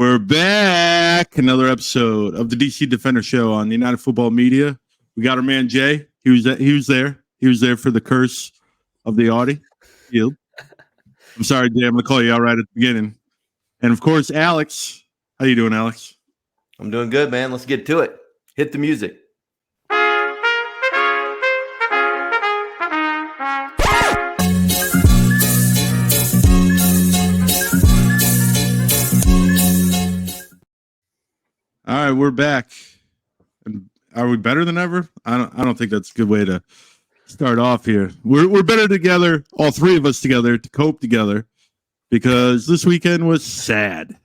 We're back. Another episode of the DC Defender Show on the United Football Media. We got our man Jay. He was there. He was there for the curse of the Audi field. I'm sorry, Jay. I'm going to call you out right at the beginning. And of course, Alex. How you doing, Alex? I'm doing good, man. Let's get to it. Hit the music. All right, we're back. And are we better than ever? I don't think that's a good way to start off here. We're better together, all three of us together, to cope together, because this weekend was sad.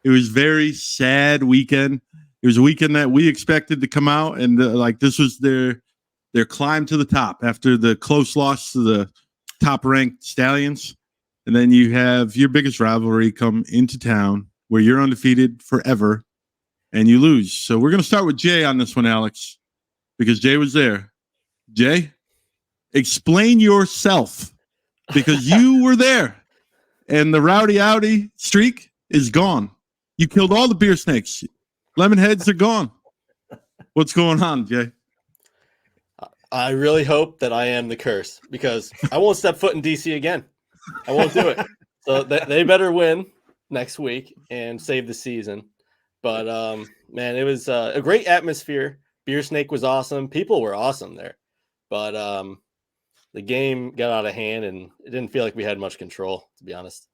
It was very sad weekend. It was a weekend that we expected to come out and this was their climb to the top after the close loss to the top-ranked Stallions. And then you have your biggest rivalry come into town where you're undefeated forever and you lose. So we're going to start with Jay on this one, Alex, because Jay was there. Jay, explain yourself, because you were there and the rowdy Audi streak is gone. You killed all the beer snakes. Lemon heads are gone. What's going on, Jay? I really hope that I am the curse, because I won't step foot in DC again. I won't do it. So they better win next week and save the season. But, man, it was a great atmosphere. Beer Snake was awesome. People were awesome there. But the game got out of hand, and it didn't feel like we had much control, to be honest.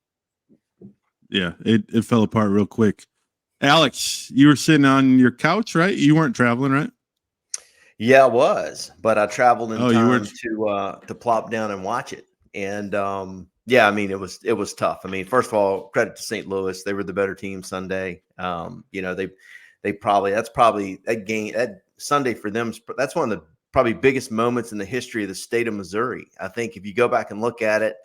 Yeah, it fell apart real quick. Alex, you were sitting on your couch, right? You weren't traveling, right? Yeah, I was. But I traveled in time to plop down and watch it. And, yeah, I mean, it was tough. I mean, first of all, credit to St. Louis. They were the better team Sunday. That's probably that game, that Sunday for them. That's one of the probably biggest moments in the history of the state of Missouri. I think if you go back and look at it,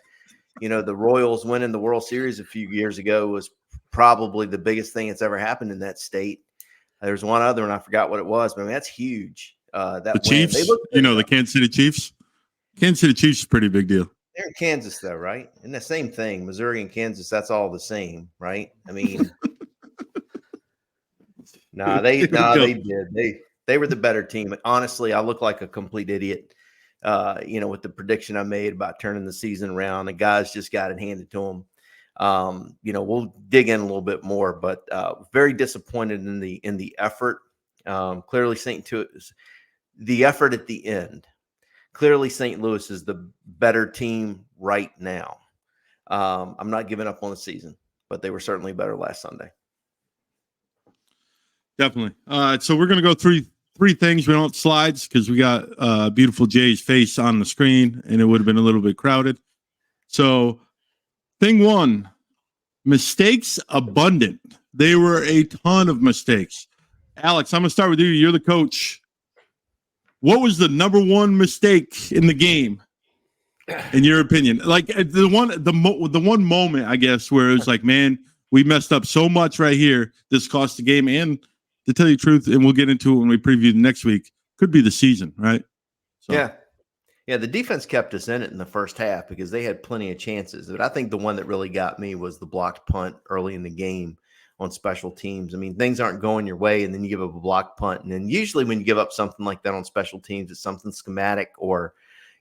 the Royals winning the World Series a few years ago was probably the biggest thing that's ever happened in that state. There's one other, and I forgot what it was, but I mean, that's huge. The Chiefs, the Kansas City Chiefs. Kansas City Chiefs is a pretty big deal. They're in Kansas, though, right? And the same thing, Missouri and Kansas, that's all the same, right? I mean, they did. They were the better team. Honestly, I look like a complete idiot, with the prediction I made about turning the season around. The guys just got it handed to them. We'll dig in a little bit more, but very disappointed in the effort. Clearly, the effort at the end. Clearly, St. Louis is the better team right now. I'm not giving up on the season, but they were certainly better last Sunday. Definitely. So we're going to go through three things. We don't have slides because we got beautiful Jay's face on the screen, and it would have been a little bit crowded. So thing one, mistakes abundant. There were a ton of mistakes. Alex, I'm going to start with you. You're the coach. What was the number one mistake in the game, in your opinion? Like the one moment, I guess, where it was like, man, we messed up so much right here. This cost the game, and to tell you the truth, and we'll get into it when we preview the next week, could be the season, right? So. Yeah. The defense kept us in it in the first half because they had plenty of chances. But I think the one that really got me was the blocked punt early in the game on special teams. I mean, things aren't going your way, and then you give up a blocked punt. And then usually when you give up something like that on special teams, it's something schematic or,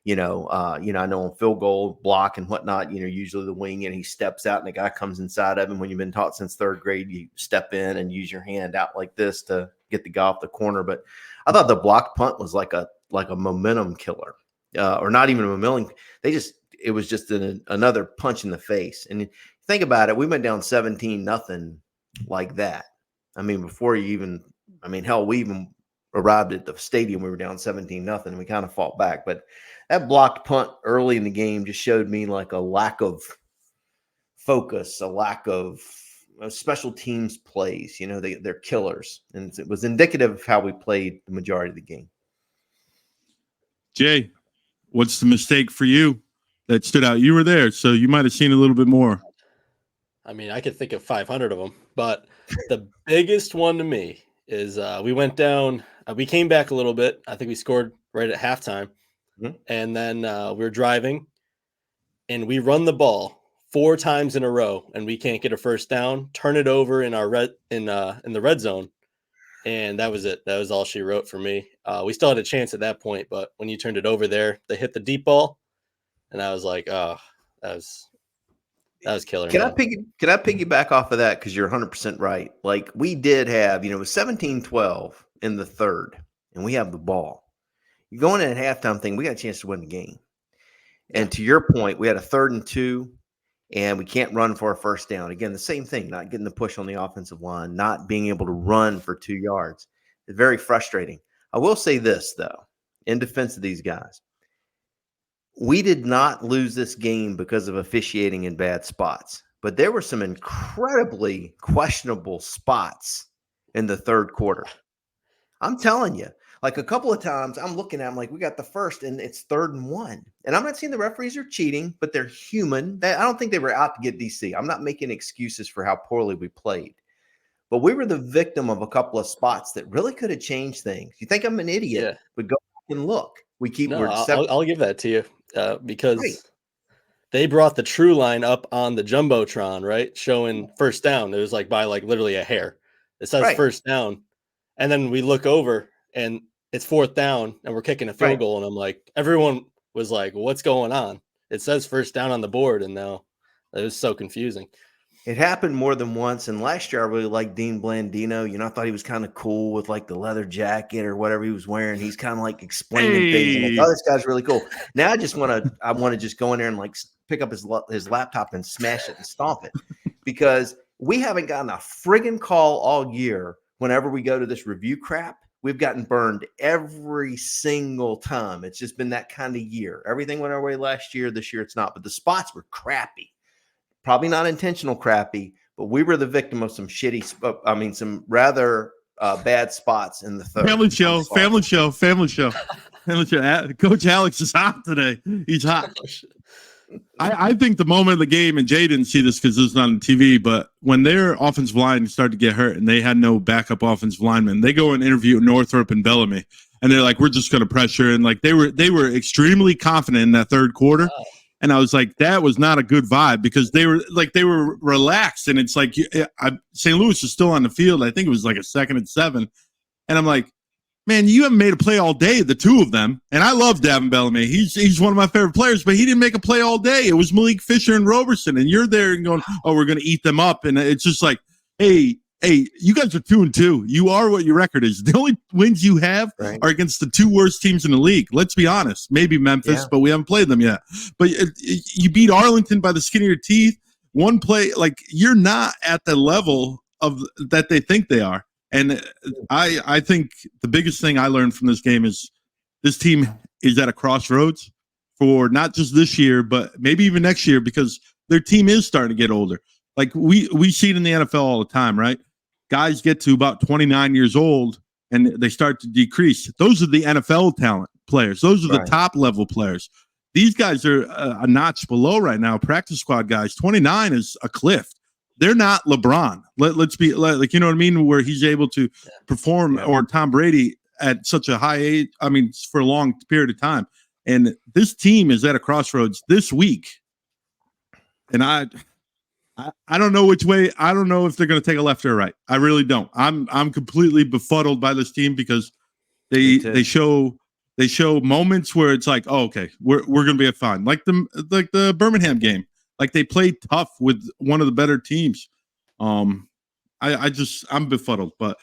I know on field goal block and whatnot, usually the wing and he steps out and the guy comes inside of him. When you've been taught since third grade, you step in and use your hand out like this to get the guy off the corner. But I thought the blocked punt was like a momentum killer, or not even a momentum. It was just another punch in the face. And think about it. We went down 17-0 like that. I mean, we even arrived at the stadium. We were down 17-0 and we kind of fought back. But that blocked punt early in the game just showed me like a lack of focus, a lack of special teams plays. They're killers. And it was indicative of how we played the majority of the game. Jay, what's the mistake for you that stood out? You were there, so you might have seen a little bit more. I mean, I could think of 500 of them, but the biggest one to me is we went down. We came back a little bit. I think we scored right at halftime. Mm-hmm. And then we were driving, and we run the ball 4 times in a row and we can't get a first down, turn it over in our in the red zone. And that was it. That was all she wrote for me. We still had a chance at that point, but when you turned it over there, they hit the deep ball, and I was like, oh, that was killer. Can I piggyback off of that? Because you're 100% right. Like, we did have, it was 17-12 in the third, and we have the ball. You're going in at halftime thing, we got a chance to win the game. And to your point, we had a 3rd and 2, and we can't run for a first down. Again, the same thing, not getting the push on the offensive line, not being able to run for 2 yards. It's very frustrating. I will say this, though, in defense of these guys. We did not lose this game because of officiating in bad spots, but there were some incredibly questionable spots in the third quarter. I'm telling you, like a couple of times I'm looking at them like we got the first and it's 3rd and 1. And I'm not saying the referees are cheating, but they're human. I don't think they were out to get DC. I'm not making excuses for how poorly we played. But we were the victim of a couple of spots that really could have changed things. You think I'm an idiot, but go back and look. I'll give that to you because Right. they brought the true line up on the Jumbotron, right? Showing first down. It was like by like literally a hair. It says Right. first down. And then we look over and it's 4th down and we're kicking a field goal. And I'm like, everyone was like, what's going on? It says first down on the board. And now it was so confusing. It happened more than once. And last year, I really liked Dean Blandino. I thought he was kind of cool with like the leather jacket or whatever he was wearing. He's kind of like explaining things. I'm like, oh, this guy's really cool. Now I want to just go in there and like pick up his laptop and smash it and stomp it, because we haven't gotten a friggin' call all year. Whenever we go to this review crap, we've gotten burned every single time. It's just been that kind of year. Everything went our way last year. This year, it's not. But the spots were crappy. Probably not intentional crappy, but we were the victim of some some rather bad spots in the third. Family show. Coach Alex is hot today. He's hot. I think the moment of the game, and Jay didn't see this because this was on TV, but when their offensive line started to get hurt and they had no backup offensive lineman, they go and interview Northrup and Bellamy, and they're like, "We're just going to pressure." And like they were extremely confident in that third quarter. Wow. And I was like, that was not a good vibe, because they were relaxed, and it's like St. Louis is still on the field. I think it was like a 2nd and 7, and I'm like, man, you haven't made a play all day, the two of them. And I love Davin Bellamy. He's one of my favorite players, but he didn't make a play all day. It was Malik Fisher and Roberson, and you're there and going, oh, we're going to eat them up. And it's just like, hey, you guys are 2-2. You are what your record is. The only wins you have are against the 2 worst teams in the league. Let's be honest. Maybe Memphis, but we haven't played them yet. But you beat Arlington by the skin of your teeth. One play, like, you're not at the level of that they think they are. And I think the biggest thing I learned from this game is this team is at a crossroads for not just this year, but maybe even next year, because their team is starting to get older. Like we see it in the NFL all the time, right? Guys get to about 29 years old and they start to decrease. Those are the NFL talent players. Those are the top level players. These guys are a notch below right now. Practice squad guys, 29 is a cliff. They're not LeBron. Let's be like, you know what I mean? Where he's able to perform, or Tom Brady at such a high age. I mean, for a long period of time. And this team is at a crossroads this week. And I don't know which way. I don't know if they're going to take a left or a right. I really don't. I'm completely befuddled by this team, because they show moments where it's like, oh, okay, we're going to be fine. Like the Birmingham game. Like, they played tough with one of the better teams. I'm befuddled. But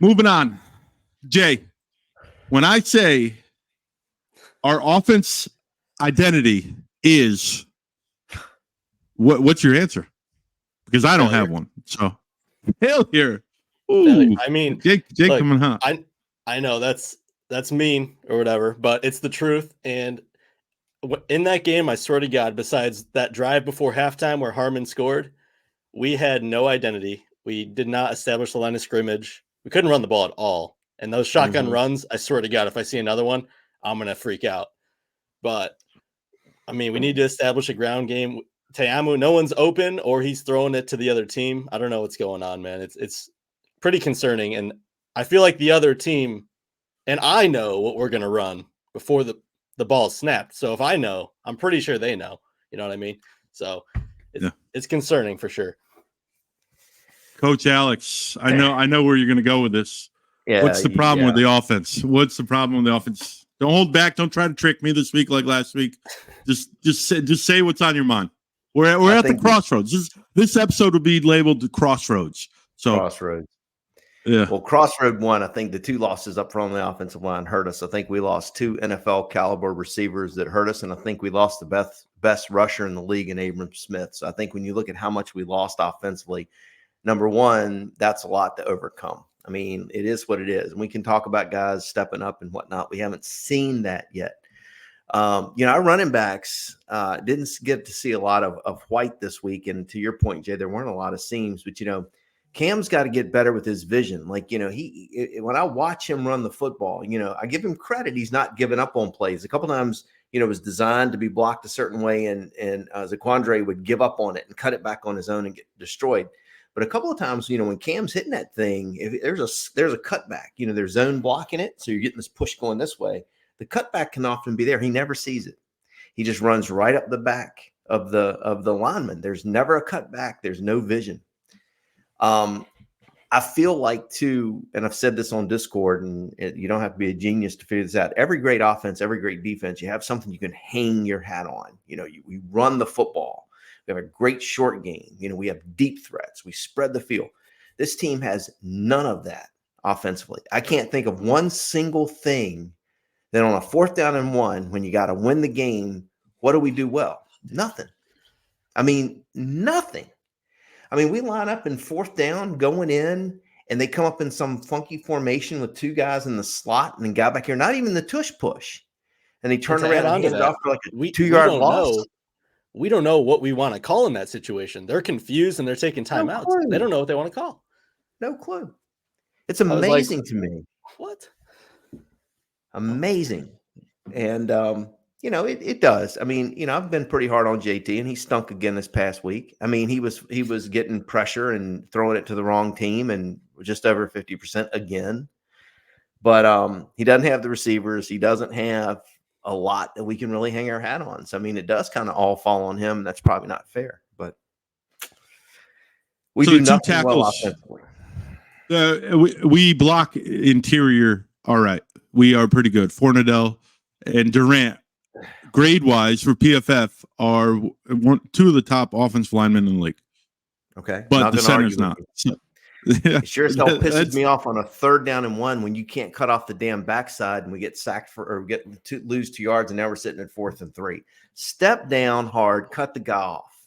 moving on, Jay, when I say our offense identity is, what's your answer? Because I don't have one. So hell here. Ooh. I mean, Jake look, coming hot. I know that's mean or whatever, but it's the truth. And in that game, I swear to God, besides that drive before halftime where Harmon scored, we had no identity. We did not establish the line of scrimmage. We couldn't run the ball at all. And those shotgun runs, I swear to God, if I see another one, I'm going to freak out. But, I mean, we need to establish a ground game. Teamu, no one's open, or he's throwing it to the other team. I don't know what's going on, man. It's pretty concerning. And I feel like the other team, and I know what we're going to run before the ball snapped. So if I know, I'm pretty sure they know. You know what I mean? So It's concerning for sure. Coach Alex, I know where you're going to go with this. Yeah. What's the problem with the offense? What's the problem with the offense? Don't hold back. Don't try to trick me this week like last week. Just say what's on your mind. We're at the crossroads. This episode will be labeled Crossroads. So Crossroads. Yeah. Well, Crossroad one, I think the 2 losses up front on the offensive line hurt us. I think we lost 2 NFL caliber receivers that hurt us, and I think we lost the best rusher in the league in Abram Smith. So I think when you look at how much we lost offensively, number one, that's a lot to overcome. I mean, it is what it is. And we can talk about guys stepping up and whatnot. We haven't seen that yet. Our running backs didn't get to see a lot of White this week. And to your point, Jay, there weren't a lot of seams, but Cam's got to get better with his vision. Like, when I watch him run the football, I give him credit. He's not giving up on plays. A couple times, it was designed to be blocked a certain way, and Zaquandre would give up on it and cut it back on his own and get destroyed. But a couple of times, when Cam's hitting that thing, if there's a cutback, there's zone blocking it. So you're getting this push going this way. The cutback can often be there. He never sees it. He just runs right up the back of the lineman. There's never a cutback. There's no vision. I feel like too, and I've said this on Discord, and you don't have to be a genius to figure this out. Every great offense, every great defense, you have something you can hang your hat on. We run the football. We have a great short game. We have deep threats. We spread the field. This team has none of that offensively. I can't think of one single thing that on a 4th down and 1, when you got to win the game, what do we do well? Nothing. I mean, nothing. I mean, we line up in 4th down going in, and they come up in some funky formation with 2 guys in the slot and a guy back here, not even the tush push. And they turn around and hand it off for like a 2-yard loss. We don't know what we want to call in that situation. They're confused and they're taking timeouts. They don't know what they want to call. No clue. It's amazing to me. What? Amazing. And, it does. I mean, I've been pretty hard on JT, and he stunk again this past week. I mean, he was getting pressure and throwing it to the wrong team, and just over 50% again. But he doesn't have the receivers. He doesn't have a lot that we can really hang our hat on. So, I mean, it does kind of all fall on him. That's probably not fair, but we do nothing well offensively. We block interior. All right. We are pretty good. Fornadell and Durant, grade-wise for PFF, are 2 of the top offensive linemen in the league. Okay. But the center's not. It sure as hell pisses me off on a 3rd down and 1 when you can't cut off the damn backside and we get sacked lose 2 yards, and now we're sitting at 4th and 3. Step down hard, cut the guy off,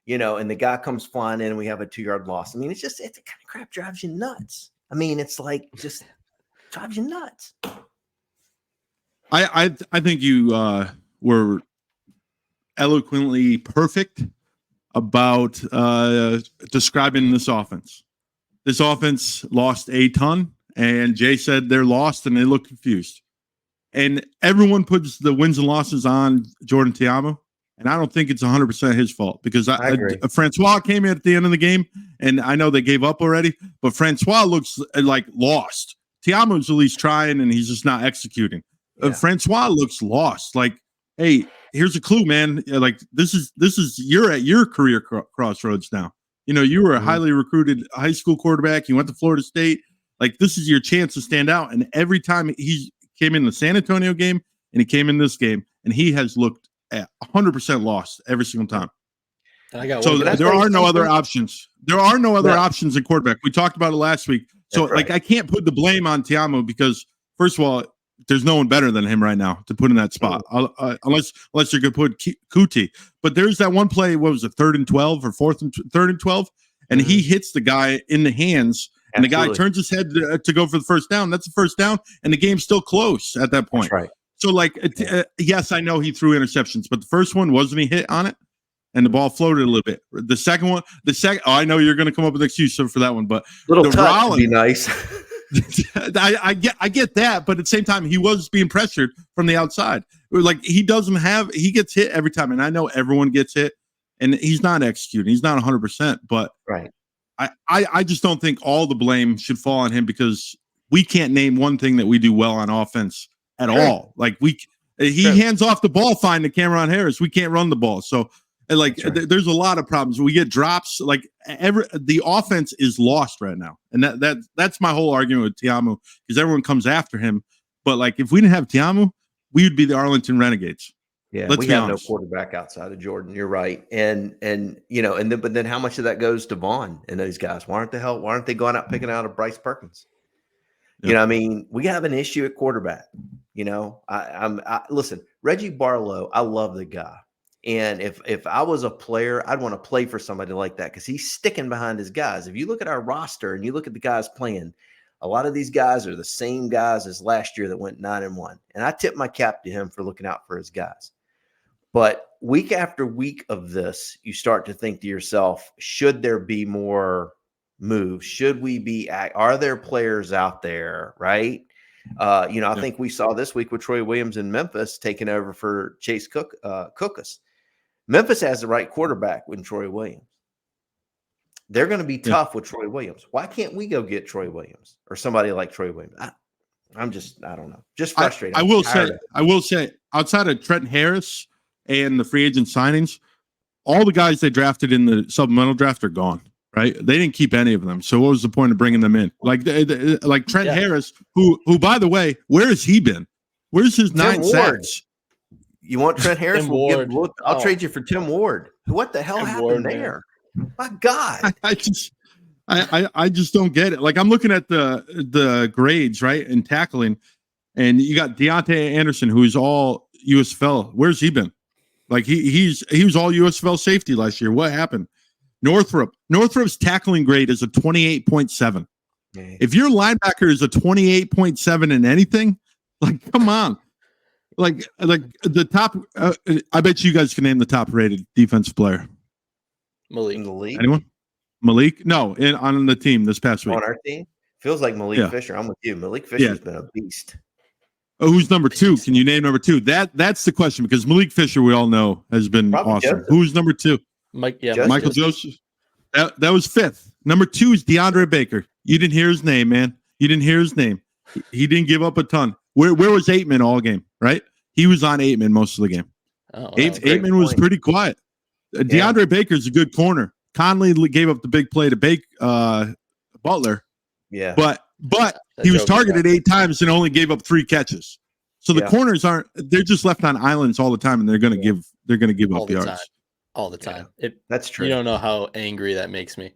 and the guy comes flying in and we have a 2-yard loss. I mean, it's the kind of crap drives you nuts. I mean, it's like just drives you nuts. I think you were eloquently perfect about describing this offense. This offense lost a ton, and Jay said they're lost and they look confused. And everyone puts the wins and losses on Jordan Tiamo, and I don't think it's 100% his fault, because I agree. Francois came in at the end of the game, and I know they gave up already, but Francois looks like lost. Tiamo's at least trying, and he's just not executing. Yeah. Francois looks lost. Like, hey, here's a clue, man. Like, this is you're at your career crossroads now. You were a highly recruited high school quarterback. You went to Florida State. Like, this is your chance to stand out. And every time he came in the San Antonio game and he came in this game, and he has looked at 100% lost every single time. So there are no other options. There are no other options in quarterback. We talked about it last week. So, I can't put the blame on Tiamo, because, first of all, there's no one better than him right now to put in that spot, unless you're going to put Kuti. But there's that one play, what was it, 3rd and 12 or 3rd and 12? And he hits the guy in the hands, and the guy turns his head to go for the first down. That's the first down, and the game's still close at that point. That's right. So, yes, I know he threw interceptions, but the first one, wasn't he hit on it? And the ball floated a little bit. The second one, I know you're going to come up with an excuse for that one, but little touch would be nice. I get that, but at the same time, he was being pressured from the outside. Like, he gets hit every time, and I know everyone gets hit, and he's not executing. He's not 100%, but right. I just don't think all the blame should fall on him, because we can't name one thing that we do well on offense at all. Like, he hands off the ball fine to Cameron Harris. We can't run the ball. So And like, That's right. there's a lot of problems. We get drops. Like the offense is lost right now, and that's my whole argument with Tiamu, because everyone comes after him. But like, if we didn't have Tiamu, we would be the Arlington Renegades. Yeah, Let's we be have honest. no quarterback outside of Jordan. You're right, and but then how much of that goes to Vaughn and those guys? Why aren't they going out picking out a Bryce Perkins? Yeah. You know, I mean, we have an issue at quarterback. You know, listen, Reggie Barlow. I love the guy, and if I was a player, I'd want to play for somebody like that because he's sticking behind his guys. If you look at our roster and you look at the guys playing, a lot of these guys are the same guys as last year that went 9-1, and I tip my cap to him for looking out for his guys. But week after week of this, you start to think to yourself, should there be more moves? Should we be are there players out there, right? I think we saw this week with Troy Williams in Memphis taking over for Chase Cookus. Memphis has the right quarterback with Troy Williams. They're going to be tough with Troy Williams. Why can't we go get Troy Williams or somebody like Troy Williams? I don't know. Just frustrated. I will say, outside of Trent Harris and the free agent signings, all the guys they drafted in the supplemental draft are gone, right? They didn't keep any of them. So what was the point of bringing them in? Like Trent Harris, who by the way, where has he been? Where's his Tim 9 Ward. sacks? You want Trent Harris? I'll trade you for Tim Ward. What the hell happened there? Man. My God. I just don't get it. Like, I'm looking at the grades, right, in tackling, and you got Deontay Anderson, who's all USFL. Where's he been? Like, he was all USFL safety last year. What happened? Northrop's tackling grade is a 28.7. If your linebacker is a 28.7 in anything, like, come on. Like the top, I bet you guys can name the top rated defense player. Malik. In the league? Anyone? Malik? No, on the team this past week. On our team? Feels like Malik Fisher. I'm with you. Malik Fisher's been a beast. Oh, who's number 2? Can you name number 2? That's the question, because Malik Fisher, we all know, has been Probably awesome. Joseph. Who's number 2? Michael Joseph. That was 5th. Number 2 is DeAndre Baker. You didn't hear his name, man. You didn't hear his name. He didn't give up a ton. Where was Aitman all game, right? He was on Aitman most of the game. Aitman was pretty quiet. DeAndre Baker's a good corner. Conley gave up the big play to Butler. Yeah. But he was targeted 8 times and only gave up 3 catches. So the corners they're just left on islands all the time, and they're going to give up yards all the time. That's true. You don't know how angry that makes me.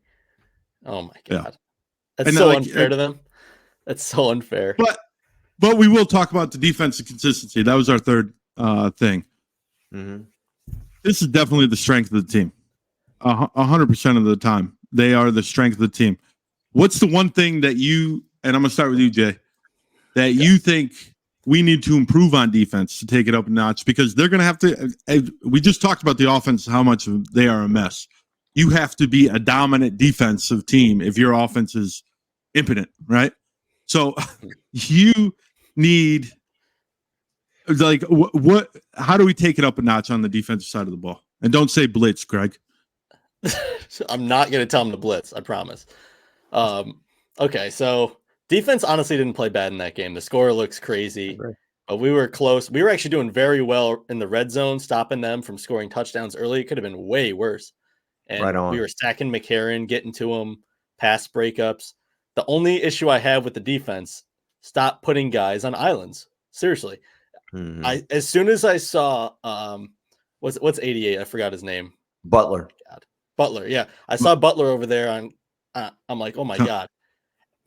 Oh my God. Yeah. That's so unfair to them. That's so unfair. But we will talk about the defensive consistency. That was our third thing. Mm-hmm. This is definitely the strength of the team. 100% of the time, they are the strength of the team. What's the one thing that you, and I'm going to start with you, Jay, that you think we need to improve on defense to take it up a notch? Because they're going to have to, we just talked about the offense, how much they are a mess. You have to be a dominant defensive team if your offense is impotent, right? So you need, like, what? How do we take it up a notch on the defensive side of the ball? And don't say blitz, Greg. I'm not going to tell him to blitz, I promise. Okay, so defense honestly didn't play bad in that game. The score looks crazy, but we were close. We were actually doing very well in the red zone, stopping them from scoring touchdowns early. It could have been way worse. And we were stacking McCarron, getting to him, pass breakups. The only issue I have with the defense, stop putting guys on islands. Seriously. Mm-hmm. As soon as I saw what's 88? I forgot his name. Butler. God. Butler, yeah. I saw Butler over there on I'm like, oh my God.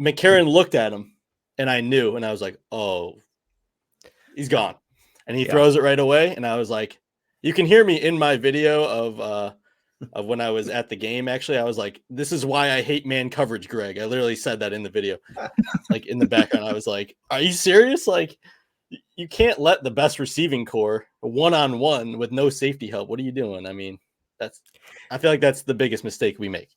McCarron looked at him and I knew, and I was like, oh, he's gone. And he throws it right away. And I was like, you can hear me in my video of when I was at the game. Actually, I was like, this is why I hate man coverage, Greg. I literally said that in the video. Like, in the background, I was like, are you serious? Like, you can't let the best receiving core one-on-one with no safety help. What are you doing? I mean, I feel like that's the biggest mistake we make.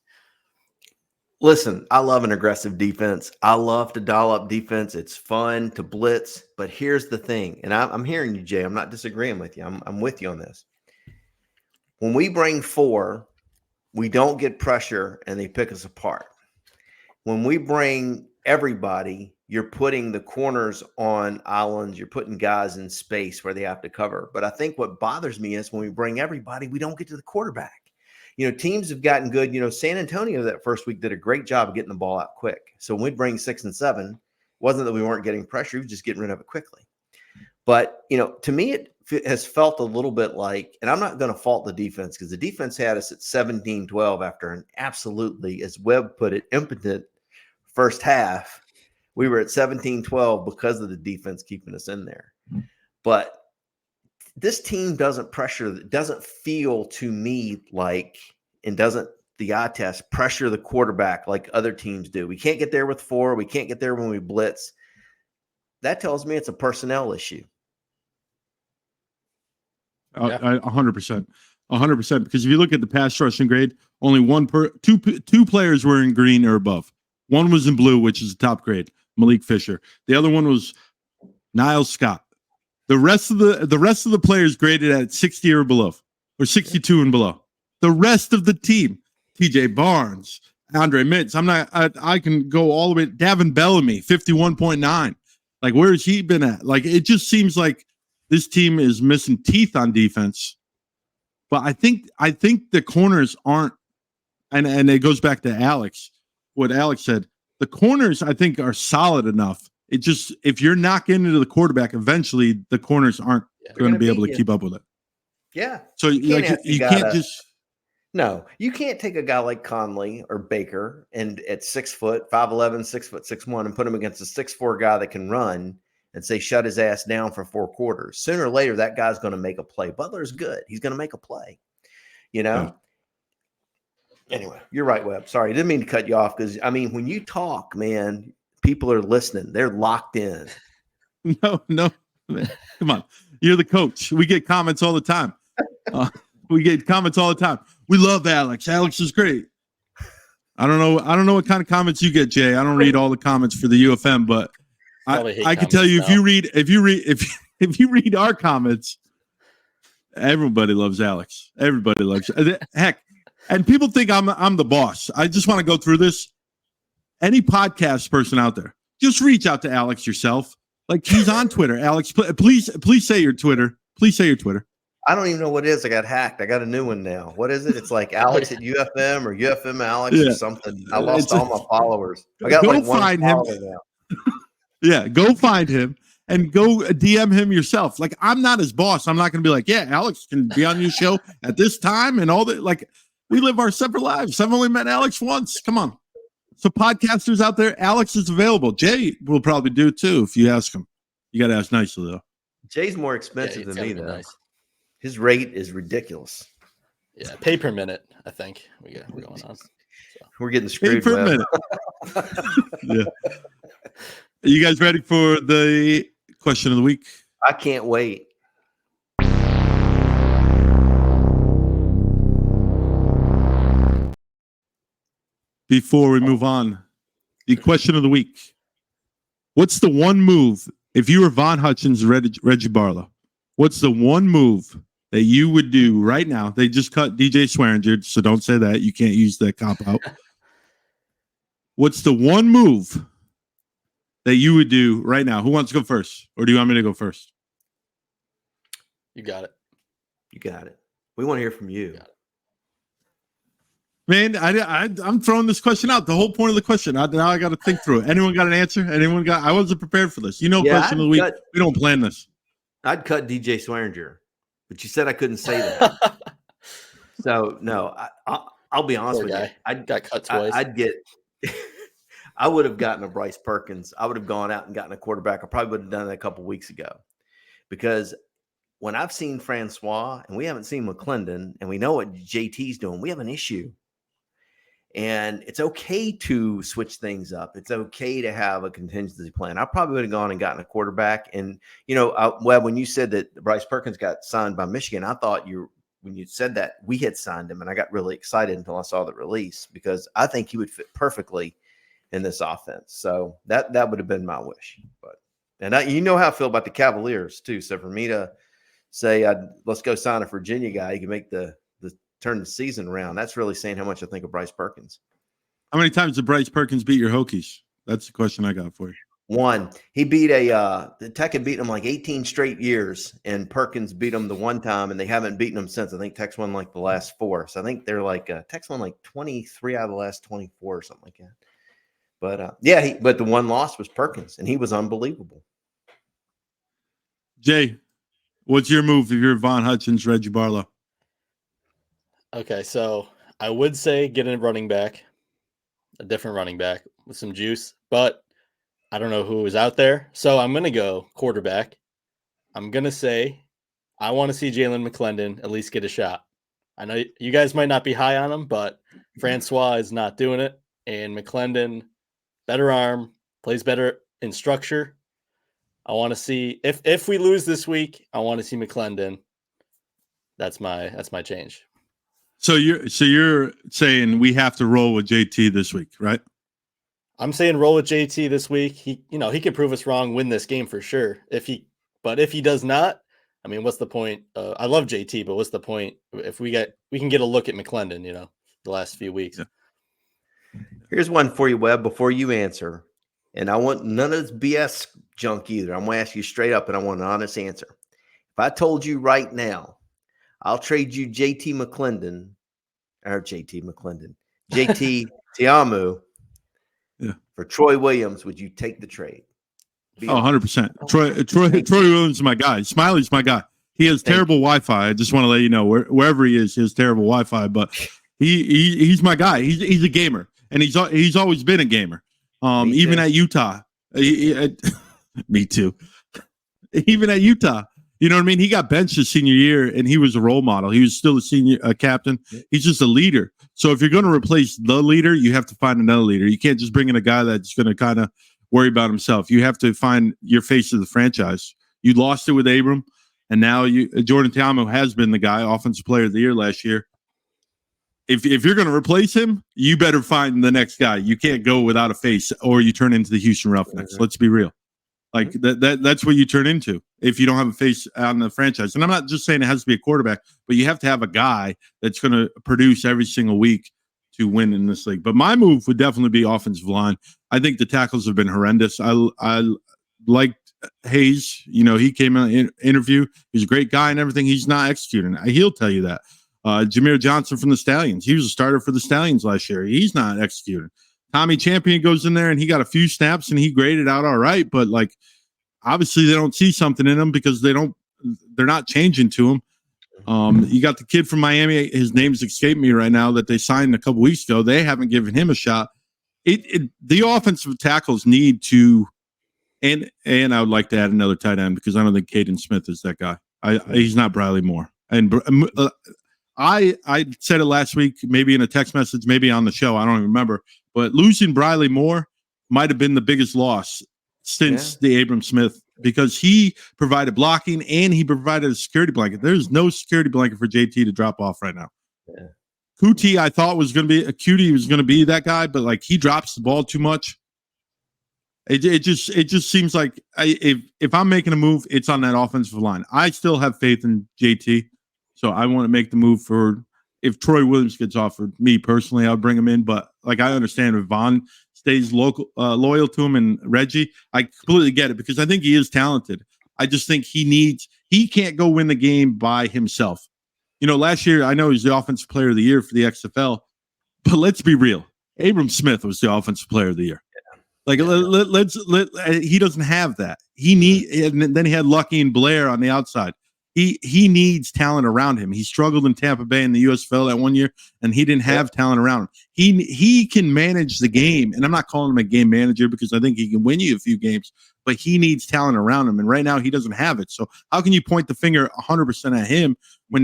Listen, I love an aggressive defense. I love to dial up defense. It's fun to blitz. But here's the thing, and I'm hearing you, Jay. I'm not disagreeing with you. I'm with you on this. When we bring 4, we don't get pressure and they pick us apart. When we bring everybody, you're putting the corners on islands. You're putting guys in space where they have to cover. But I think what bothers me is when we bring everybody, we don't get to the quarterback. Teams have gotten good. San Antonio that first week did a great job of getting the ball out quick. So when we bring 6 and 7, it wasn't that we weren't getting pressure. We were just getting rid of it quickly. But, to me, it has felt a little bit like, and I'm not going to fault the defense because the defense had us at 17-12 after an absolutely, as Webb put it, impotent first half. We were at 17-12 because of the defense keeping us in there. But this team doesn't feel to me like, and doesn't the eye test pressure the quarterback like other teams do. We can't get there with 4. We can't get there when we blitz. That tells me it's a personnel issue. 100%. 100%. Because if you look at the pass rushing grade, only two players were in green or above. One was in blue, which is the top grade, Malik Fisher. The other one was Niles Scott. The rest of the players graded at 60 or below, or 62 and below. The rest of the team, TJ Barnes, Andre Mitz. I can go all the way. Davin Bellamy, 51.9. Like, where has he been at? Like, it just seems like this team is missing teeth on defense. But I think the corners aren't, and it goes back to Alex, what Alex said. The corners, I think, are solid enough. It just, if you're not getting into the quarterback, eventually the corners aren't going to be able to keep up with it. Yeah. So you can't just. No, you can't take a guy like Conley or Baker and at 6 foot, 5'11", 6'6'1", and put him against a 6'4" guy that can run and say, shut his ass down for 4 quarters. Sooner or later, that guy's going to make a play. Butler's good. He's going to make a play, Yeah. Anyway, you're right, Webb. Sorry, I didn't mean to cut you off because, when you talk, man, people are listening. They're locked in. No, man. Come on. You're the coach. We get comments all the time. We love Alex. Alex is great. I don't know what kind of comments you get, Jay. I don't read all the comments for the UFM, but I can tell you, if you read our comments, everybody loves Alex. Everybody loves heck. And people think I'm the boss. I just want to go through this. Any podcast person out there, just reach out to Alex yourself. Like, he's on Twitter. Alex, please say your Twitter. Please say your Twitter. I don't even know what it is. I got hacked. I got a new one now. What is it? It's like Alex at UFM or UFM Alex or something. I lost all my followers. I got like one follower now. Yeah, go find him and go DM him yourself. Like, I'm not his boss. I'm not going to be like, yeah, Alex can be on your show at this time and all that. Like, we live our separate lives. I've only met Alex once. Come on. So podcasters out there, Alex is available. Jay will probably do it too if you ask him. You got to ask nicely, though. Jay's more expensive than me, though. Nice. His rate is ridiculous. Yeah, pay per minute, I think we're going on. So. We're getting screwed. Pay per minute. Yeah. Are you guys ready for the question of the week? I can't wait. Before we move on, the question of the week. What's the one move, if you were Von Hutchins, Reggie Barlow, what's the one move that you would do right now? They just cut DJ Swearinger, so don't say that. You can't use that cop out. What's the one move that you would do right now? Who wants to go first? Or do you want me to go first? You got it. You got it. We want to hear from you. Man, I'm throwing this question out. The whole point of the question. Now I got to think through it. Anyone got an answer? I wasn't prepared for this. Question of the week. We don't plan this. I'd cut DJ Swearinger, but you said I couldn't say that. So no, I'll be honest with you. I got cut twice. I would have gotten a Bryce Perkins. I would have gone out and gotten a quarterback. I probably would have done that a couple of weeks ago, because when I've seen Francois and we haven't seen McClendon and we know what JT's doing, we have an issue. And it's okay to switch things up. It's okay to have a contingency plan. I probably would have gone and gotten a quarterback. And, Webb, when you said that Bryce Perkins got signed by Michigan, I thought when you said that, we had signed him. And I got really excited until I saw the release, because I think he would fit perfectly in this offense. So that would have been my wish. And you know how I feel about the Cavaliers, too. So for me to say, let's go sign a Virginia guy, he can make turn the season around. That's really saying how much I think of Bryce Perkins. How many times did Bryce Perkins beat your Hokies? That's the question I got for you. One. He beat the Tech had beaten him like 18 straight years, and Perkins beat him the one time, and they haven't beaten him since. I think Tech's won like the last 4. So I think they're like Tech's won like 23 out of the last 24 or something like that. But but the one loss was Perkins, and he was unbelievable. Jay, what's your move if you're Von Hutchins, Reggie Barlow? Okay, so I would say get a running back, a different running back with some juice, but I don't know who is out there. So I'm going to go quarterback. I'm going to say I want to see Jalen McClendon at least get a shot. I know you guys might not be high on him, but Francois is not doing it. And McClendon, better arm, plays better in structure. I want to see if we lose this week, I want to see McClendon. That's my change. So you're saying we have to roll with JT this week, right? I'm saying roll with JT this week. He can prove us wrong, win this game for sure. If he does not, I mean, what's the point? I love JT, but what's the point if we can get a look at McClendon, the last few weeks. Yeah. Here's one for you, Webb, before you answer. And I want none of this BS junk either. I'm going to ask you straight up, and I want an honest answer. If I told you right now, I'll trade you JT Tiamu for Troy Williams, would you take the trade? 100%. Troy Williams is my guy. Smiley's my guy. He has terrible Wi-Fi. I just want to let you know wherever he has terrible Wi-Fi, but he's my guy. He's a gamer, and he's always been a gamer. Even at Utah, me too. Even at Utah, you know what I mean? He got benched his senior year, and he was a role model. He was still a senior captain. He's just a leader. So if you're going to replace the leader, you have to find another leader. You can't just bring in a guy that's going to kind of worry about himself. You have to find your face of the franchise. You lost it with Abram, and now Jordan Ta'amu has been the guy, offensive player of the year last year. If you're going to replace him, you better find the next guy. You can't go without a face, or you turn into the Houston Roughnecks. Mm-hmm. Let's be real. Like that's what you turn into if you don't have a face on the franchise. And I'm not just saying it has to be a quarterback, but you have to have a guy that's going to produce every single week to win in this league. But my move would definitely be offensive line. I think the tackles have been horrendous. I liked Hayes. He came in an interview. He's a great guy and everything. He's not executing. He'll tell you that. Jameer Johnson from the Stallions. He was a starter for the Stallions last year. He's not executing. Tommy Champion goes in there and he got a few snaps and he graded out all right, but obviously they don't see something in him because they're not changing to him. You got the kid from Miami. His name's escaped me right now that they signed a couple weeks ago. They haven't given him a shot. The offensive tackles need to, and I would like to add another tight end because I don't think Caden Smith is that guy. He's not Briley Moore. And I said it last week, maybe in a text message, maybe on the show. I don't even remember. But losing Briley Moore might have been the biggest loss since the Abram Smith, because he provided blocking and he provided a security blanket. There's no security blanket for JT to drop off right now. Yeah. Kuti, I thought was going to be that guy, but he drops the ball too much. It just seems like if I'm making a move, it's on that offensive line. I still have faith in JT, so I want to make the move for. If Troy Williams gets offered, me personally, I'll bring him in. But I understand if Vaughn stays loyal to him and Reggie, I completely get it because I think he is talented. I just think he can't go win the game by himself. Last year, I know he's the offensive player of the year for the XFL, but let's be real. Abram Smith was the offensive player of the year. He doesn't have that. And then he had Lucky and Blair on the outside. He needs talent around him. He struggled in Tampa Bay in the USFL that one year, and he didn't have talent around him. He can manage the game, and I'm not calling him a game manager because I think he can win you a few games, but he needs talent around him, and right now he doesn't have it. So how can you point the finger 100% at him when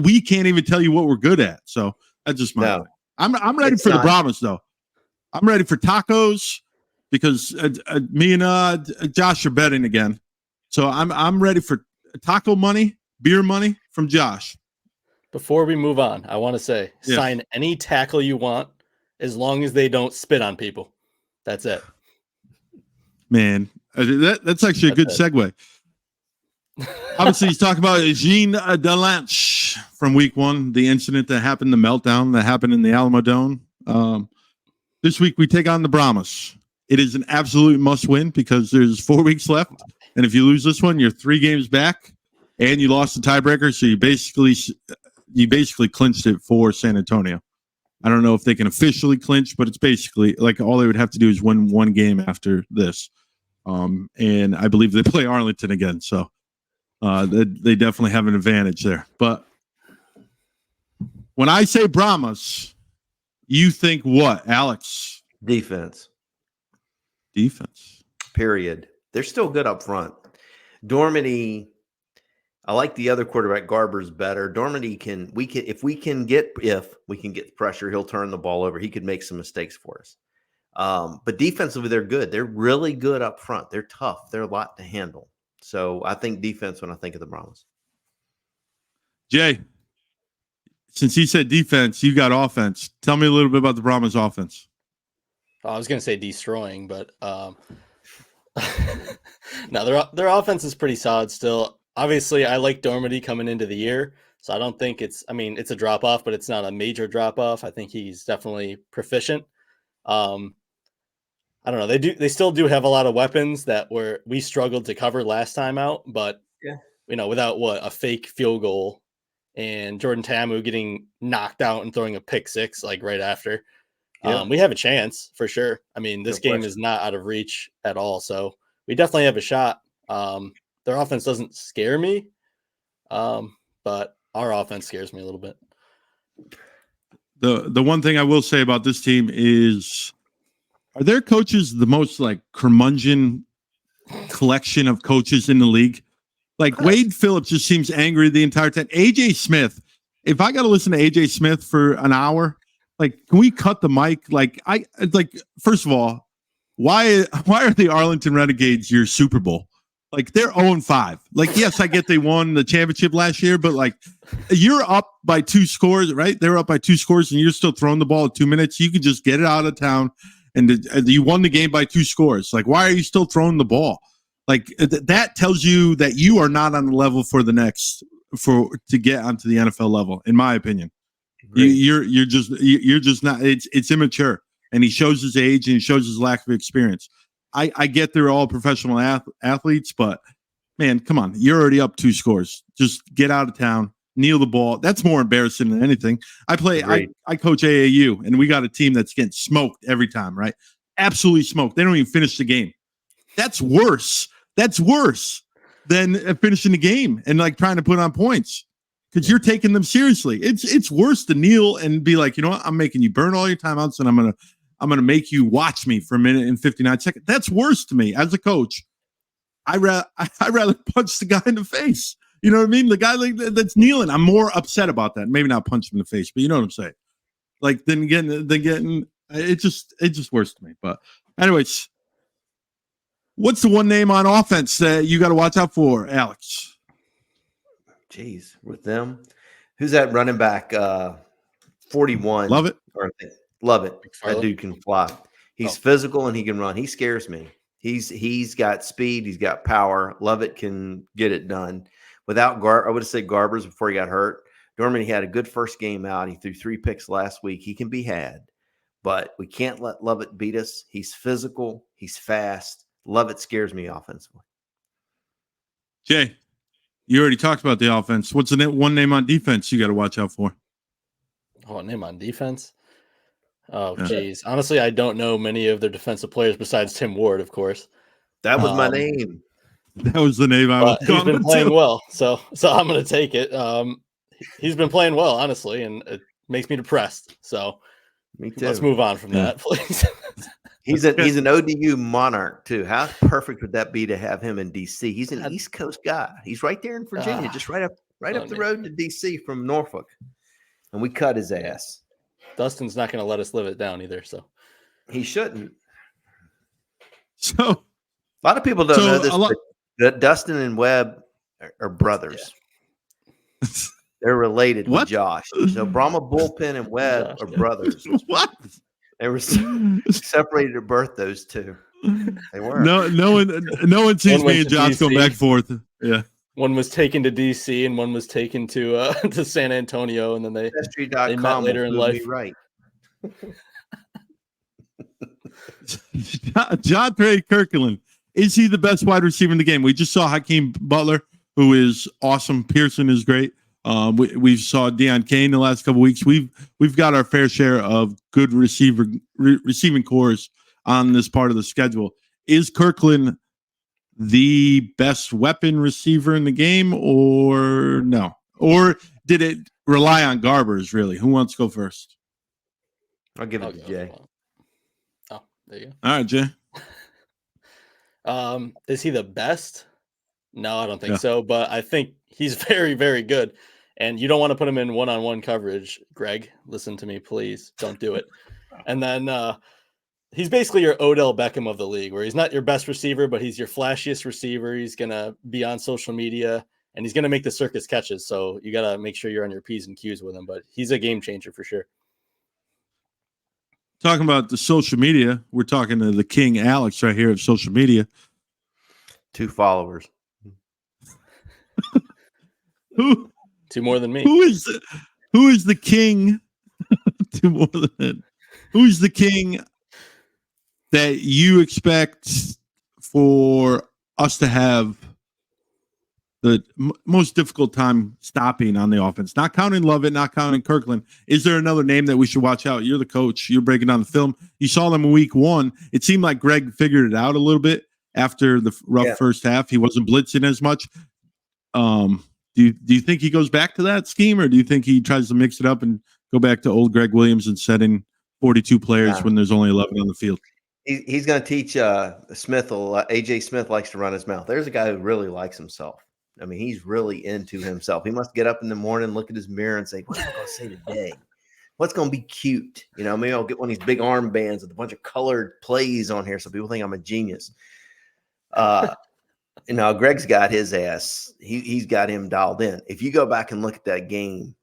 we can't even tell you what we're good at? So that's just my thing. I'm ready for the Brahmas, though. I'm ready for tacos because me and Josh are betting again. So I'm ready for taco money, beer money from Josh. Before we move on, I want to say sign any tackle you want as long as they don't spit on people. That's it. Man, that's actually a good segue. Obviously, he's talking about Jean Delanche from week 1, the incident that happened, the meltdown that happened in the Alamo Dome. This week, we take on the Brahmas. It is an absolute must win because there's 4 weeks left. And if you lose this one, you're 3 games back and you lost the tiebreaker. So you basically clinched it for San Antonio. I don't know if they can officially clinch, but it's basically like all they would have to do is win 1 game after this. And I believe they play Arlington again. So they definitely have an advantage there. But when I say Brahmas, you think what, Alex? Defense. Period. They're still good up front. Dormady, I like the other quarterback. Garber's better. Dormady if we can get pressure, he'll turn the ball over. He could make some mistakes for us. But defensively, they're good. They're really good up front. They're tough. They're a lot to handle. So I think defense when I think of the Brahmas. Jay, since you said defense, you got offense. Tell me a little bit about the Brahmas offense. I was going to say destroying, but no, their offense is pretty solid still. Obviously, I like Dormady coming into the year, so I don't think it's a drop off, but it's not a major drop off. I think he's definitely proficient. I don't know. They still do have a lot of weapons that we struggled to cover last time out, but without a fake field goal and Jordan Tamu getting knocked out and throwing a pick 6 like right after. Yeah. We have a chance for sure. I mean, this game is not out of reach at all. So we definitely have a shot. Their offense doesn't scare me, but our offense scares me a little bit. The one thing I will say about this team is, are their coaches the most like curmudgeon collection of coaches in the league? Like Wade Phillips just seems angry the entire time. AJ Smith, if I got to listen to AJ Smith for an hour, like, can we cut the mic? First of all, why are the Arlington Renegades your Super Bowl? Like, they're 0-5. Like, yes, I get they won the championship last year, but like, you're up by 2 scores, right? They're up by 2 scores, and you're still throwing the ball at 2 minutes. You could just get it out of town, and you won the game by 2 scores. Like, why are you still throwing the ball? Like, that tells you that you are not on the level to get onto the NFL level, in my opinion. Right. You're just not. It's immature, and he shows his age and he shows his lack of experience. I get they're all professional athletes, but man, come on, you're already up 2 scores. Just get out of town, kneel the ball. That's more embarrassing than anything. I coach AAU, and we got a team that's getting smoked every time, right? Absolutely smoked. They don't even finish the game. That's worse. That's worse than finishing the game and like trying to put on points. Because you're taking them seriously. It's worse to kneel and be like, you know what? I'm making you burn all your timeouts, and I'm gonna make you watch me for a minute and 59 seconds. That's worse to me as a coach. I rather punch the guy in the face. You know what I mean? The guy that's kneeling. I'm more upset about that. Maybe not punch him in the face, but you know what I'm saying. Like then getting it just worse to me. But anyways, what's the one name on offense that you got to watch out for, Alex? Jeez, with them, who's that running back? 41. Love it. Love it. That dude can fly. He's physical and he can run. He scares me. He's got speed. He's got power. Lovett can get it done. Without I would have said Garbers before he got hurt. Dormady had a good first game out. He threw 3 picks last week. He can be had, but we can't let Lovett beat us. He's physical. He's fast. Lovett scares me offensively. Jay, you already talked about the offense. What's the one name on defense you got to watch out for? Oh, a name on defense? Oh, geez. Honestly, I don't know many of their defensive players besides Tim Ward, of course. That was my name. That was the name I was going He's been playing well, so I'm going to take it. He's been playing well, honestly, and it makes me depressed. So me too. Let's move on from that, please. He's an ODU monarch too. How perfect would that be to have him in DC? He's an East Coast guy. He's right there in Virginia, just right up the road to DC from Norfolk, and we cut his ass. Dustin's not going to let us live it down either, so he shouldn't. So a lot of people don't know this, but Dustin and Webb are brothers. Yeah. They're related with Josh. So Brahma Bullpen and Webb are brothers. What? They were separated at birth, those two. They were. No one sees me and Josh going back and forth. Yeah. One was taken to DC and one was taken to San Antonio, and then they met later in life. Right. John Trey Kirkland. Is he the best wide receiver in the game? We just saw Hakeem Butler, who is awesome. Pearson is great. We saw Deion Kane the last couple weeks. We've got our fair share of good receiving cores on this part of the schedule. Is Kirkland the best weapon receiver in the game, or no? Or did it rely on Garbers, really? Who wants to go first? I'll give it to Jay. Oh, there you go. All right, Jay. Is he the best? No, I don't think so, but I think he's very, very good. And you don't want to put him in one-on-one coverage, Greg. Listen to me, please. Don't do it. And then he's basically your Odell Beckham of the league, where he's not your best receiver, but he's your flashiest receiver. He's going to be on social media, and he's going to make the circus catches. So you got to make sure you're on your P's and Q's with him, but he's a game changer for sure. Talking about the social media, we're talking to the King Alex right here of social media. 2 followers. Who? 2 more than me. Who is the king? 2 more than that. Who's the king that you expect for us to have the most difficult time stopping on the offense? Not counting Lovett, not counting Kirkland. Is there another name that we should watch out? You're the coach. You're breaking down the film. You saw them in week 1. It seemed like Greg figured it out a little bit after the rough first half. He wasn't blitzing as much. Do you think he goes back to that scheme, or do you think he tries to mix it up and go back to old Greg Williams and setting 42 players when there's only 11 on the field? He's going to teach Smith. AJ Smith likes to run his mouth. There's a guy who really likes himself. I mean, he's really into himself. He must get up in the morning, look at his mirror, and say, "What am I going to say today? What's going to be cute? You know, maybe I'll get one of these big armbands with a bunch of colored plays on here so people think I'm a genius." You know, Greg's got his ass. He's got him dialed in. If you go back and look at that game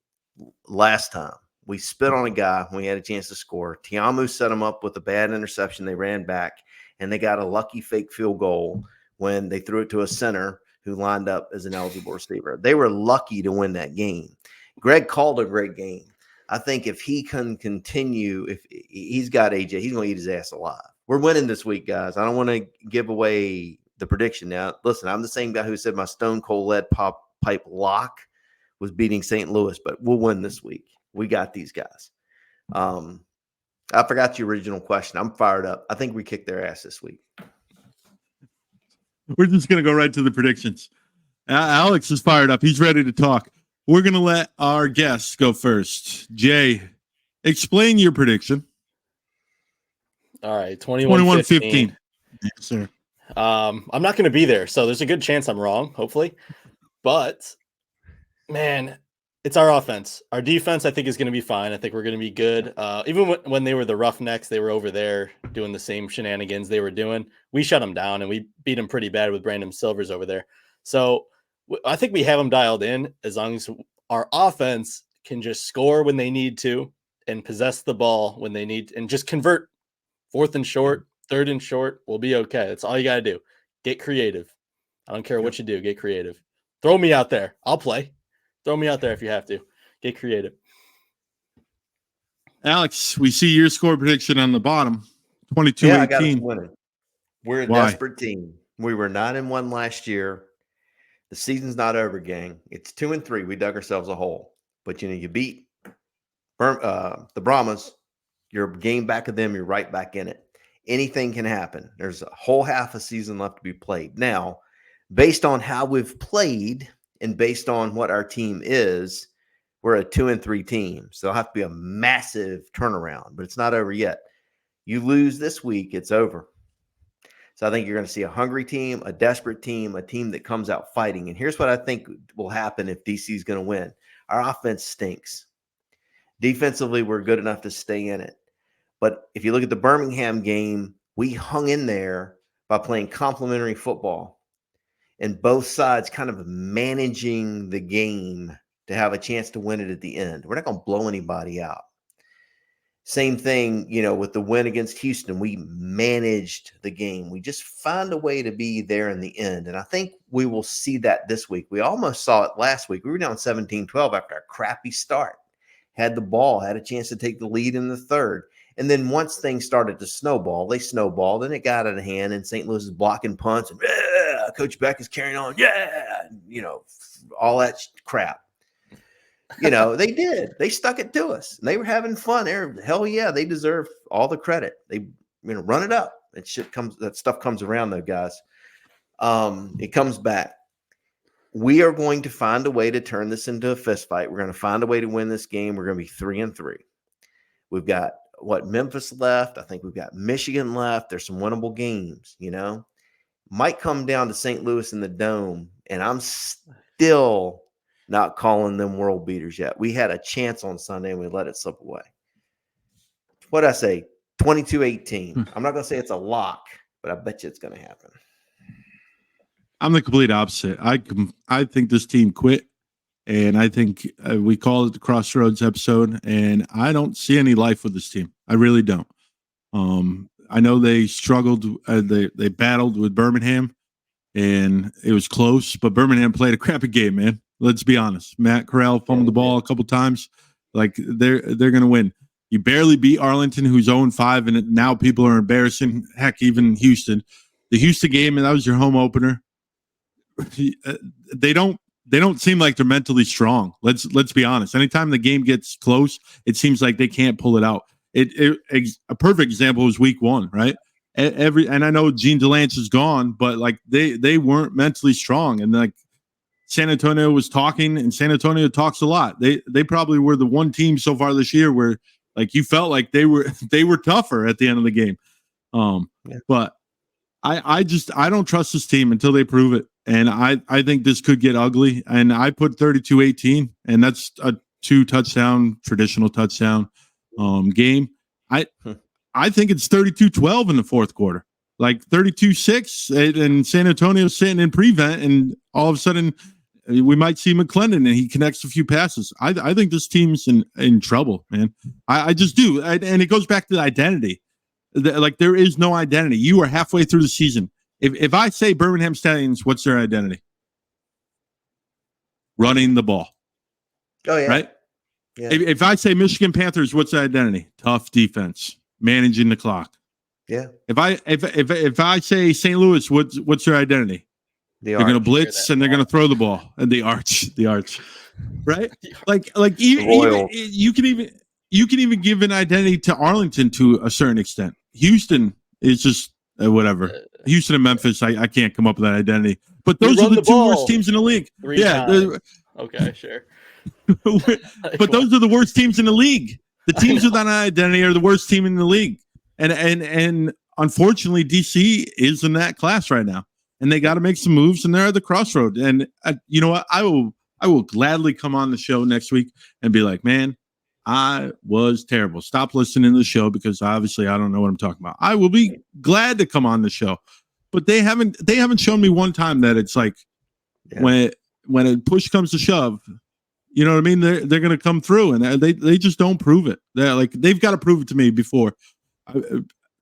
last time, we spit on a guy when we had a chance to score. Tiamu set him up with a bad interception. They ran back, and they got a lucky fake field goal when they threw it to a center who lined up as an eligible receiver. They were lucky to win that game. Greg called a great game. I think if he can continue, if he's got AJ, he's going to eat his ass alive. We're winning this week, guys. I don't want to give away the prediction now. Listen, I'm the same guy who said my Stone Cold Lead Pipe lock was beating St. Louis, but we'll win this week. We got these guys. I forgot your original question. I'm fired up. I think we kicked their ass this week. We're just going to go right to the predictions. Alex is fired up. He's ready to talk. We're going to let our guests go first. Jay, explain your prediction. All right, 21-15. Yes, sir. I'm not going to be there, so there's a good chance I'm wrong, hopefully. But, man, it's our offense. Our defense, I think, is going to be fine. I think we're going to be good. Even when they were the Roughnecks, they were over there doing the same shenanigans they were doing. We shut them down, and we beat them pretty bad with Brandon Silvers over there. So I think we have them dialed in as long as our offense can just score when they need to and possess the ball when they need and just convert 4th and short, 3rd and short. We'll be okay. That's all you got to do. Get creative. I don't care what you do. Get creative. Throw me out there. I'll play. Throw me out there if you have to. Get creative. Alex, we see your score prediction on the bottom. 22-18. Yeah, I got us winning. We're a Why? desperate team. We were 9-1 last year. The season's not over, gang. It's 2-3. We dug ourselves a hole. But, you beat the Brahmas. You're a game back of them. You're right back in it. Anything can happen. There's a whole half a season left to be played. Now, based on how we've played and based on what our team is, we're a 2-3 team. So it'll have to be a massive turnaround, but it's not over yet. You lose this week, it's over. So I think you're going to see a hungry team, a desperate team, a team that comes out fighting. And here's what I think will happen if DC is going to win. Our offense stinks. Defensively, we're good enough to stay in it. But if you look at the Birmingham game, we hung in there by playing complementary football and both sides kind of managing the game to have a chance to win it at the end. We're not going to blow anybody out. Same thing, with the win against Houston, we managed the game. We just find a way to be there in the end. And I think we will see that this week. We almost saw it last week. We were down 17-12 after a crappy start. Had the ball, had a chance to take the lead in the third. And then once things started to snowball, they snowballed and it got out of hand. And St. Louis is blocking punts and Coach Beck is carrying on. Yeah. All that crap. They did. They stuck it to us. And they were having fun. Hell yeah, they deserve all the credit. They run it up. That stuff comes around though, guys. It comes back. We are going to find a way to turn this into a fist fight. We're going to find a way to win this game. We're going to be 3-3. We've got Memphis left. I think we've got Michigan left. There's some winnable games, might come down to St. Louis in the Dome. And I'm still not calling them world beaters yet. We had a chance on Sunday and we let it slip away. What'd I say? 22-18. I'm not going to say it's a lock, but I bet you it's going to happen. I'm the complete opposite. I think this team quit, and I think we call it the Crossroads episode, and I don't see any life with this team. I really don't. I know they struggled. They battled with Birmingham, and it was close, but Birmingham played a crappy game, man. Let's be honest. Matt Corral fumbled the ball a couple times. Like, they're going to win. You barely beat Arlington, who's 0-5, and now people are embarrassing. Heck, even Houston. The Houston game, and that was your home opener. They don't seem like they're mentally strong. Let's be honest. Anytime the game gets close, it seems like they can't pull it out. A perfect example was week 1, right? And I know Gene DeLance is gone, but like they weren't mentally strong. And like San Antonio was talking, and San Antonio talks a lot. They probably were the one team so far this year where like you felt like they were tougher at the end of the game. But I don't trust this team until they prove it. And I think this could get ugly. And I put 32-18, and that's a 2-touchdown, traditional touchdown game. I think it's 32-12 in the fourth quarter, like 32-6, and San Antonio's sitting in prevent, and all of a sudden we might see McClendon and he connects a few passes. I think this team's in trouble, man. I just do. And it goes back to the identity. Like, there is no identity. You are halfway through the season. If I say Birmingham Stallions, what's their identity? Running the ball. Oh, yeah. Right? Yeah. If I say Michigan Panthers, what's their identity? Tough defense, managing the clock. Yeah. If I say St. Louis, what's their identity? They're going to blitz and they're going to throw the ball, and the arch, right? Like even you can even give an identity to Arlington to a certain extent. Houston is just whatever. Houston and Memphis, I can't come up with that identity. But those are the two worst teams in the league. Okay, sure. But those are the worst teams in the league. The teams without an identity are the worst team in the league. And unfortunately, DC is in that class right now. And they got to make some moves, and they're at the crossroad. And you know what? I will gladly come on the show next week and be like, man, I was terrible. Stop listening to the show because obviously I don't know what I'm talking about. I will be glad to come on the show, but they haven't shown me one time that it's like when a push comes to shove, you know what I mean? They're going to come through, and they just don't prove it. They've got to prove it to me before.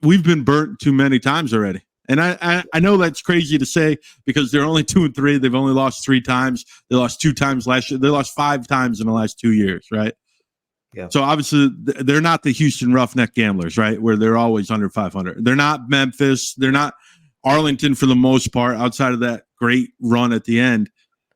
We've been burnt too many times already. And I know that's crazy to say because they're only 2-3. They've only lost 3 times. They lost 2 times last year. They lost 5 times in the last 2 years, right? Yeah. So obviously they're not the Houston Roughneck Gamblers, right? Where they're always under 500. They're not Memphis. They're not Arlington for the most part, outside of that great run at the end.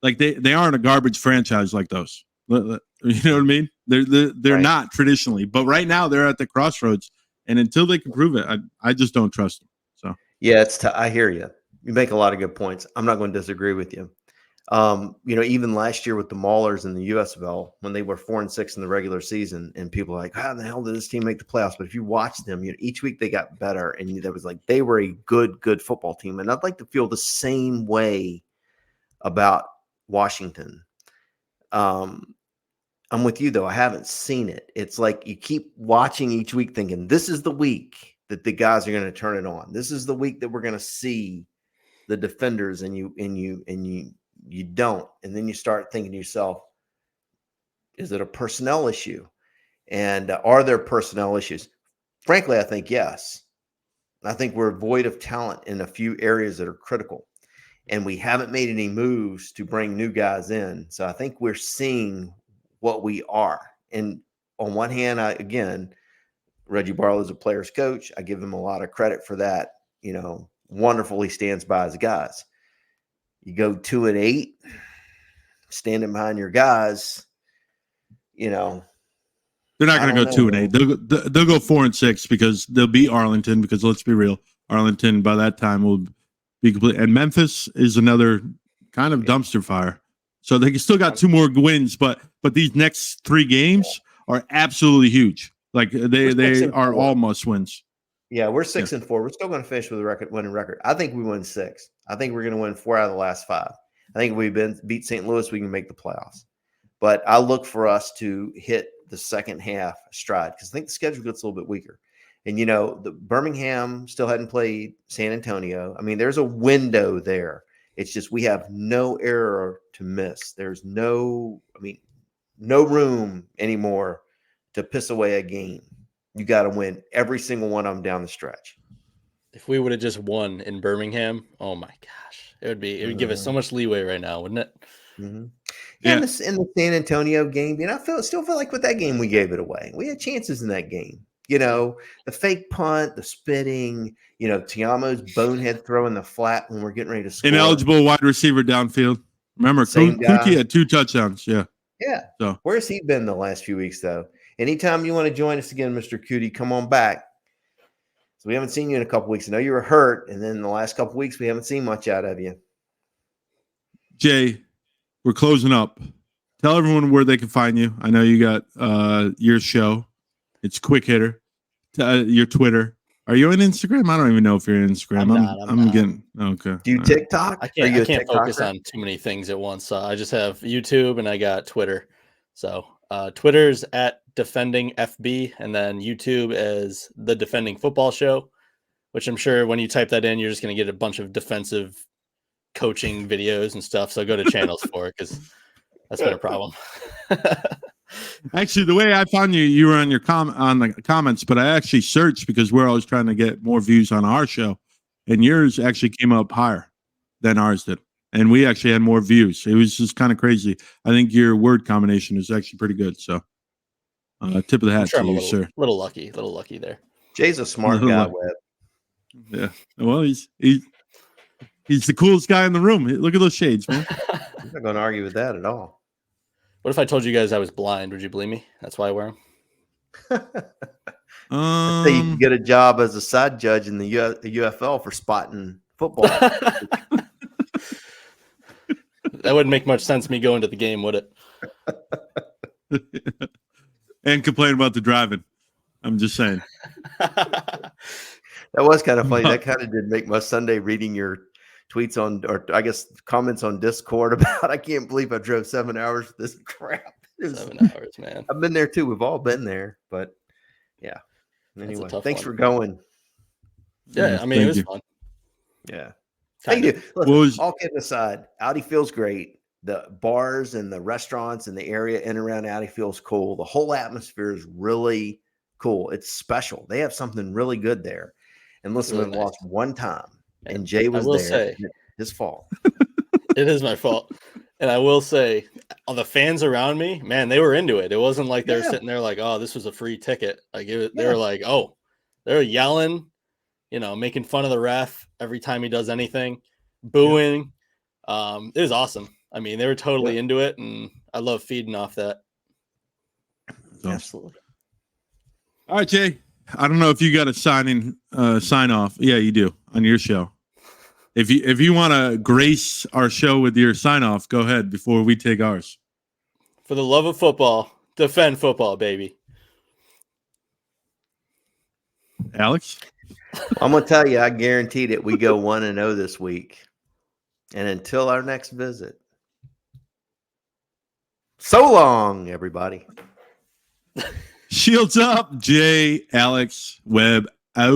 Like they aren't a garbage franchise like those. You know what I mean? They're right. Not traditionally, but right now they're at the crossroads, and until they can prove it, I just don't trust them. So yeah, I hear you. You make a lot of good points. I'm not going to disagree with you. Even last year with the Maulers in the USFL, when they were 4-6 in the regular season, and people are like, how the hell did this team make the playoffs? But if you watch them, each week they got better, and that was like they were a good football team. And I'd like to feel the same way about Washington. I'm with you though. I haven't seen it. It's like you keep watching each week thinking this is the week that the guys are going to turn it on. This is the week that we're going to see the defenders, and you don't. And then you start thinking to yourself, is it a personnel issue? And are there personnel issues? Frankly, I think yes. I think we're void of talent in a few areas that are critical. And we haven't made any moves to bring new guys in. So I think we're seeing what we are. And on one hand, Reggie Barlow is a player's coach. I give him a lot of credit for that. Wonderfully stands by his guys. You go 2-8, standing behind your guys, they're not going to go 2-8. They'll go 4-6 because they'll beat Arlington. Because let's be real, Arlington by that time will be complete. And Memphis is another kind of dumpster fire. So they still got 2 more wins, but these next 3 games are absolutely huge. Like they are all must wins. Yeah, we're 6-4. We're still going to finish with a winning record. I think we win 6. I think we're going to win 4 out of the last 5. I think if we beat St. Louis, we can make the playoffs. But I look for us to hit the second half stride because I think the schedule gets a little bit weaker. And, the Birmingham still hadn't played San Antonio. I mean, there's a window there. It's just we have no error to miss. There's no room anymore to piss away a game. You got to win every single one of them down the stretch. If we would have just won in Birmingham, oh my gosh, it would give us so much leeway right now, wouldn't it? Mm-hmm. Yeah. In the San Antonio game, I still feel like with that game we gave it away. We had chances in that game. The fake punt, the spitting, Tiamo's bonehead throwing the flat when we're getting ready to score. Ineligible wide receiver downfield. Remember, Kuki had 2 touchdowns. Yeah. Yeah. So where's he been the last few weeks, though? Anytime you want to join us again, Mr. Cootie, come on back. So we haven't seen you in a couple weeks. I know you were hurt, and then the last couple weeks we haven't seen much out of you. Jay, we're closing up. Tell everyone where they can find you. I know you got your show. It's Quick Hitter. Your Twitter. Are you on Instagram? I don't even know if you're on Instagram. I'm not. Getting okay. Do you TikTok? I can't focus on too many things at once. I just have YouTube and I got Twitter. So Twitter's at Defending FB, and then YouTube is The Defending Football Show, which I'm sure when you type that in, you're just going to get a bunch of defensive coaching videos and stuff. So go to channels for it because that's been a problem. Actually, the way I found you were on your on the comments, but I actually searched because we're always trying to get more views on our show, and yours actually came up higher than ours did, and we actually had more views. It was just kind of crazy. I think your word combination is actually pretty good. So, tip of the hat to you, sir. Little lucky there. Jay's a smart guy, Webb. Yeah. Well, he's the coolest guy in the room. Look at those shades, man. I'm not going to argue with that at all. What if I told you guys I was blind? Would you believe me? That's why I wear them. So you can get a job as a side judge in the UFL for spotting football. That wouldn't make much sense me going to the game, would it? And complain about the driving. I'm just saying. That was kind of funny. That kind of did make my Sunday reading your tweets on, or I guess comments on Discord about, I can't believe I drove 7 hours for this crap. 7 hours, man. I've been there too. We've all been there, but yeah. Anyway, thanks for going. Yeah, I mean, it was fun. Yeah. Thank you. Listen, all kidding aside, Audi feels great. The bars and the restaurants and the area in and around Audi feels cool. The whole atmosphere is really cool. It's special. They have something really good there. And listen, we've lost one time. And Jay was there. Say, his fault. It is my fault. And I will say, all the fans around me, man, they were into it. It wasn't like they were sitting there like, oh, this was a free ticket. Like they were like, oh, they're yelling, making fun of the ref every time he does anything, booing. It was awesome. I mean, they were totally into it, and I love feeding off that. Absolutely. All right, Jay. I don't know if you got a sign off. Yeah, you do on your show. If you want to grace our show with your sign off, go ahead before we take ours. For the love of football, defend football, baby. Alex? I'm going to tell you, I guaranteed it. We go 1-0 this week. And until our next visit, so long, everybody. Shields up, Jay, Alex, Webb out.